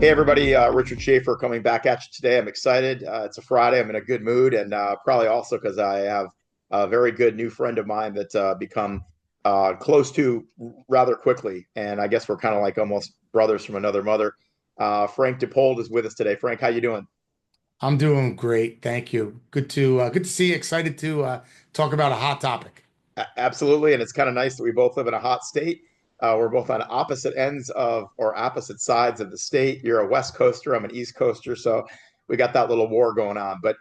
Hey everybody, Richard Schaefer coming back at you today. I'm excited. It's a Friday. I'm in a good mood, and probably also because I have a very good new friend of mine that become close to rather quickly. And I guess we're kind of like almost brothers from another mother. Frank Dippold is with us today. Frank, how you doing? I'm doing great, thank you. Good to see you. Excited to talk about a hot topic. Absolutely, and it's kind of nice that we both live in a hot state. We're both on opposite ends of or opposite sides of the state. You're a West Coaster, I'm an East Coaster, so we got that little war going on. But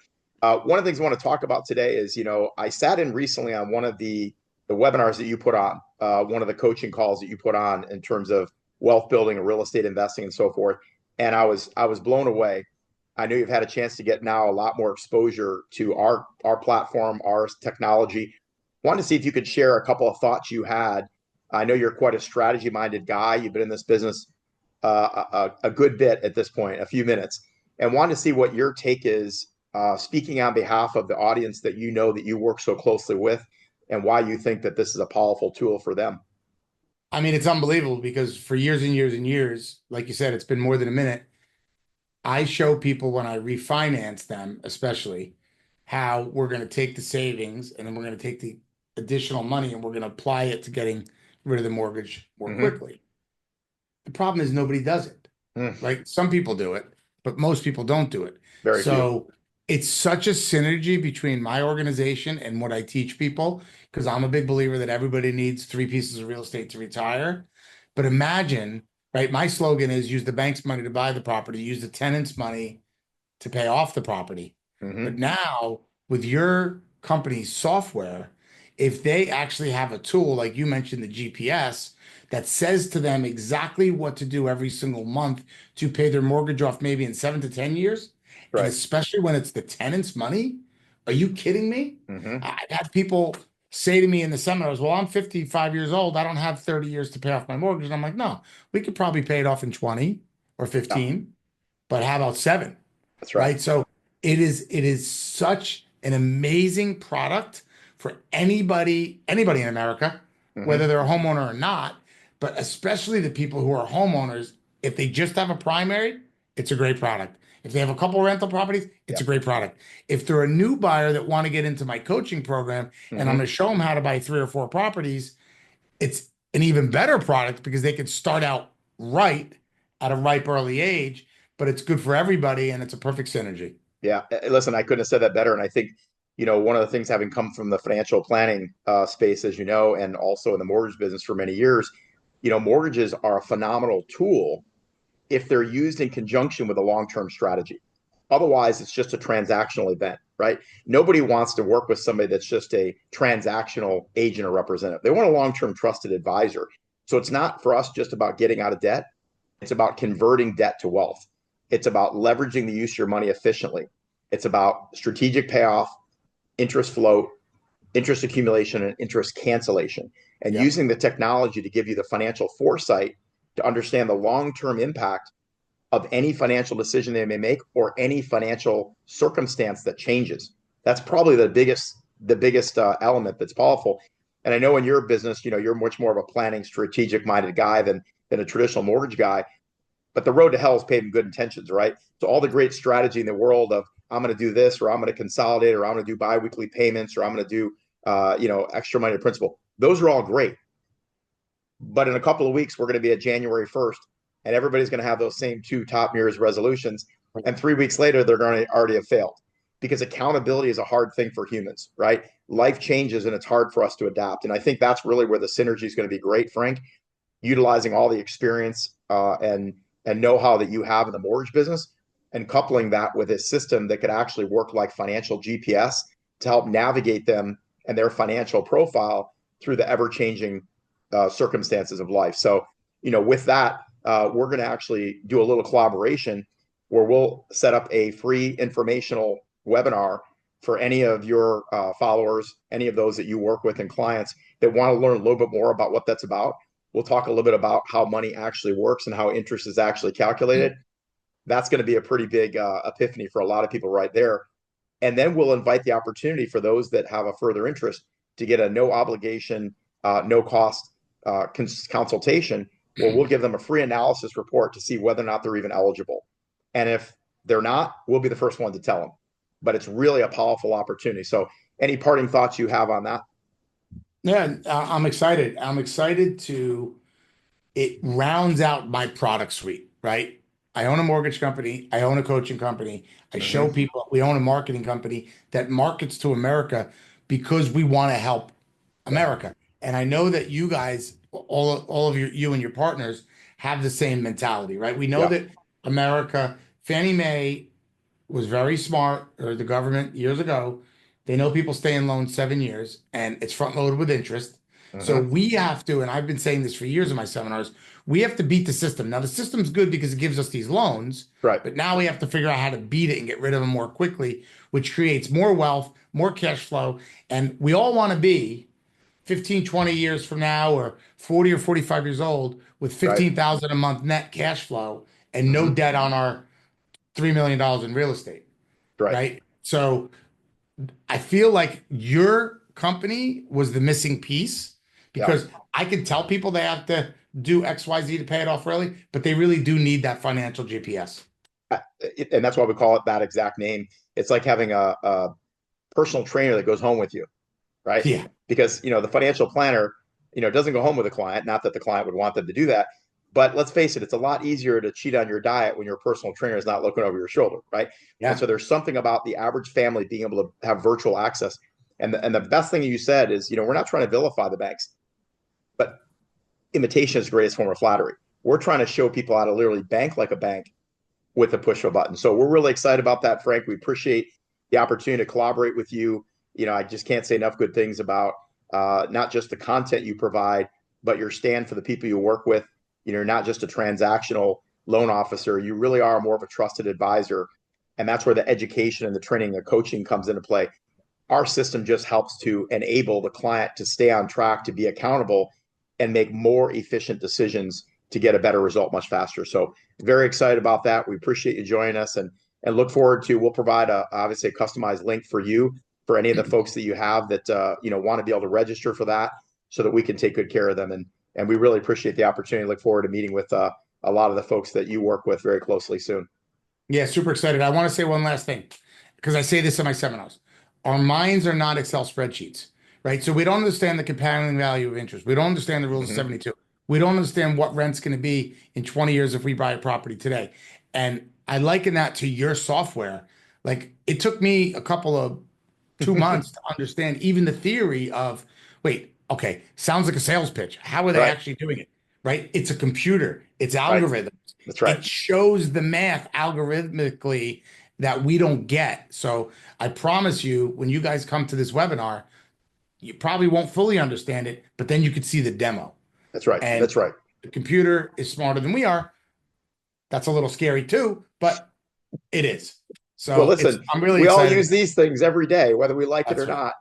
one of the things I want to talk about today is, I sat in recently on one of the webinars that you put on, one of the coaching calls that you put on in terms of wealth building and real estate investing and so forth, and I was blown away. I know you've had a chance to get now a lot more exposure to our platform, our technology. Wanted to see if you could share a couple of thoughts you had. I know you're quite a strategy minded guy. You've been in this business a good bit at this point, a few minutes, and wanted to see what your take is, speaking on behalf of the audience that you know that you work so closely with, and why you think that this is a powerful tool for them. I mean, it's unbelievable because for years and years and years, like you said, it's been more than a minute. I show people when I refinance them, especially, how we're going to take the savings and then we're going to take the additional money and we're going to apply it to getting rid of the mortgage more Mm-hmm. quickly. The problem is nobody does it, Mm, right? Some people do it, but most people don't do it. very few. So it's such a synergy between my organization and what I teach people, because I'm a big believer that everybody needs three pieces of real estate to retire. But imagine, right? My slogan is use the bank's money to buy the property, use the tenant's money to pay off the property. But Mm-hmm. now with your company's software, if they actually have a tool, like you mentioned, the GPS, that says to them exactly what to do every single month to pay their mortgage off maybe in 7 to 10 years, and Right. especially when it's the tenant's money, are you kidding me? Mm-hmm. I've had people say to me in the seminars, well, I'm 55 years old. I don't have 30 years to pay off my mortgage. And I'm like, no, we could probably pay it off in 20 or Yeah, 15, but how about seven? that's right. Right? So it is such an amazing product for anybody in America, whether Mm-hmm. they're a homeowner or not, but especially the people who are homeowners. If they just have a primary, it's a great product. If they have a couple rental properties, it's Yeah. a great product. If they're a new buyer that want to get into my coaching program and I'm Mm-hmm. going to show them how to buy three or four properties, it's an even better product because they could start out right at a ripe early age, but it's good for everybody and it's a perfect synergy. Yeah, listen, I couldn't have said that better. And I think, one of the things having come from the financial planning space, as you know, and also in the mortgage business for many years, mortgages are a phenomenal tool if they're used in conjunction with a long-term strategy. Otherwise, it's just a transactional event, right? Nobody wants to work with somebody that's just a transactional agent or representative. They want a long-term trusted advisor. So it's not for us just about getting out of debt. It's about converting debt to wealth. It's about leveraging the use of your money efficiently. It's about strategic payoff, interest float, interest accumulation, and interest cancellation, and Yep. using the technology to give you the financial foresight to understand the long term impact of any financial decision they may make or any financial circumstance that changes. That's probably the biggest element that's powerful. And I know in your business, you're much more of a planning, strategic minded guy than a traditional mortgage guy. But the road to hell is paved in good intentions, right? So all the great strategy in the world of I'm going to do this, or I'm going to consolidate, or I'm going to do biweekly payments, or I'm going to do extra money to principal. Those are all great. But in a couple of weeks, we're going to be at January 1st, and everybody's going to have those same two top New Year's resolutions. And 3 weeks later, they're going to already have failed because accountability is a hard thing for humans, right? Life changes and it's hard for us to adapt. And I think that's really where the synergy is going to be great, Frank, utilizing all the experience and know-how that you have in the mortgage business and coupling that with a system that could actually work like financial GPS to help navigate them and their financial profile through the ever-changing circumstances of life. So, with that, we're going to actually do a little collaboration where we'll set up a free informational webinar for any of your followers, any of those that you work with and clients that want to learn a little bit more about what that's about. We'll talk a little bit about how money actually works and how interest is actually calculated. That's going to be a pretty big epiphany for a lot of people right there. And then we'll invite the opportunity for those that have a further interest to get a no obligation, no cost consultation Well, we'll give them a free analysis report to see whether or not they're even eligible. And if they're not, we'll be the first one to tell them. But it's really a powerful opportunity. So any parting thoughts you have on that? Yeah, I'm excited. I'm excited to it rounds out my product suite, right? I own a mortgage company, I own a coaching company, I show Mm-hmm. people we own a marketing company that markets to America because we want to help Yeah. America. And I know that you guys, all of you and your partners have the same mentality, right? We know Yeah. that America, Fannie Mae was very smart, or the government years ago. They know people stay in loans 7 years and it's front loaded with interest. So Mm-hmm. we have to, and I've been saying this for years in my seminars, we have to beat the system. Now, the system's good because it gives us these loans, Right. but now we have to figure out how to beat it and get rid of them more quickly, which creates more wealth, more cash flow. And we all want to be 15, 20 years from now, or 40 or 45 years old with Right. 15,000 a month net cash flow and no Mm-hmm. debt on our $3 million in real estate, Right. right? So I feel like your company was the missing piece Yeah. because I could tell people they have to do XYZ to pay it off early, but they really do need that financial GPS. And that's why we call it that exact name. It's like having a personal trainer that goes home with you, right? Yeah. Because the financial planner, doesn't go home with a client. Not that the client would want them to do that, but let's face it, it's a lot easier to cheat on your diet when your personal trainer is not looking over your shoulder, right? And Yeah. so there's something about the average family being able to have virtual access. And the best thing you said is, we're not trying to vilify the banks, but imitation is the greatest form of flattery. We're trying to show people how to literally bank like a bank with a push of a button. So we're really excited about that, Frank. We appreciate the opportunity to collaborate with you. I just can't say enough good things about not just the content you provide, but your stand for the people you work with. You're not just a transactional loan officer. You really are more of a trusted advisor. And that's where the education and the training and coaching comes into play. Our system just helps to enable the client to stay on track, to be accountable, and make more efficient decisions to get a better result much faster. So very excited about that. We appreciate you joining us, and look forward to, we'll provide obviously a customized link for you, for any of the folks that you have that want to be able to register for that, so that we can take good care of them. And we really appreciate the opportunity. Look forward to meeting with a lot of the folks that you work with very closely soon. Yeah, super excited. I want to say one last thing because I say this in my seminars. Our minds are not Excel spreadsheets, right? So we don't understand the compounding value of interest. We don't understand the rules of Mm-hmm. 72. We don't understand what rent's going to be in 20 years if we buy a property today. And I liken that to your software. Like it took me a couple of 2 months to understand even the theory of, wait, okay, sounds like a sales pitch. How are they Right. actually doing it? Right? It's a computer, it's Right. algorithms. That's right. It shows the math algorithmically that we don't get. So I promise you, when you guys come to this webinar, you probably won't fully understand it, but then you could see the demo. That's right. And That's right. the computer is smarter than we are. That's a little scary too, but it is. Well, So listen, I'm really we all excited. use these things every day, whether we like it or That's right. not.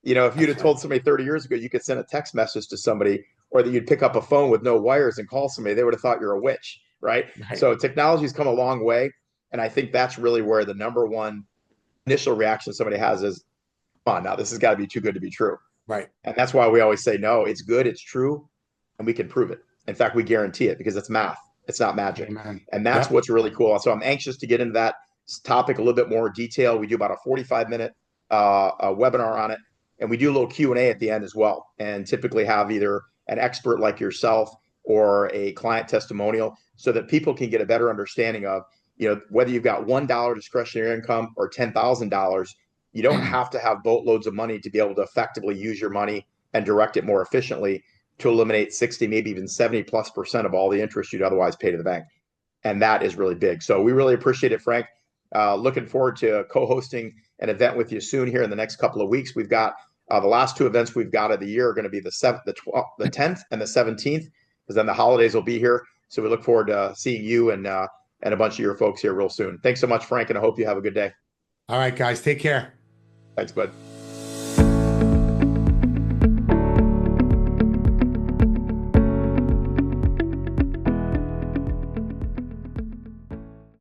If you'd That's have right. told somebody 30 years ago you could send a text message to somebody, or that you'd pick up a phone with no wires and call somebody, they would have thought you're a witch, right? Right. So technology's come a long way. And I think that's really where the number one initial reaction somebody has is, come on, now this has got to be too good to be true. Right. And that's why we always say, no, it's good, it's true, and we can prove it. In fact, we guarantee it because it's math, it's not magic. Amen. And that's Yep. what's really cool. So I'm anxious to get into that topic a little bit more detail. We do about a 45-minute webinar on it, and we do a little Q&A at the end as well, and typically have either an expert like yourself or a client testimonial, so that people can get a better understanding of, whether you've got $1 discretionary income or $10,000. You don't have to have boatloads of money to be able to effectively use your money and direct it more efficiently to eliminate 60, maybe even 70+% of all the interest you'd otherwise pay to the bank. And that is really big. So we really appreciate it, Frank. Looking forward to co-hosting an event with you soon here in the next couple of weeks. We've got the last two events we've got of the year are going to be the 7th, the 12th, the 10th, and the 17th, because then the holidays will be here. So we look forward to seeing you and a bunch of your folks here real soon. Thanks so much, Frank, and I hope you have a good day. All right, guys, take care. Thanks, bud.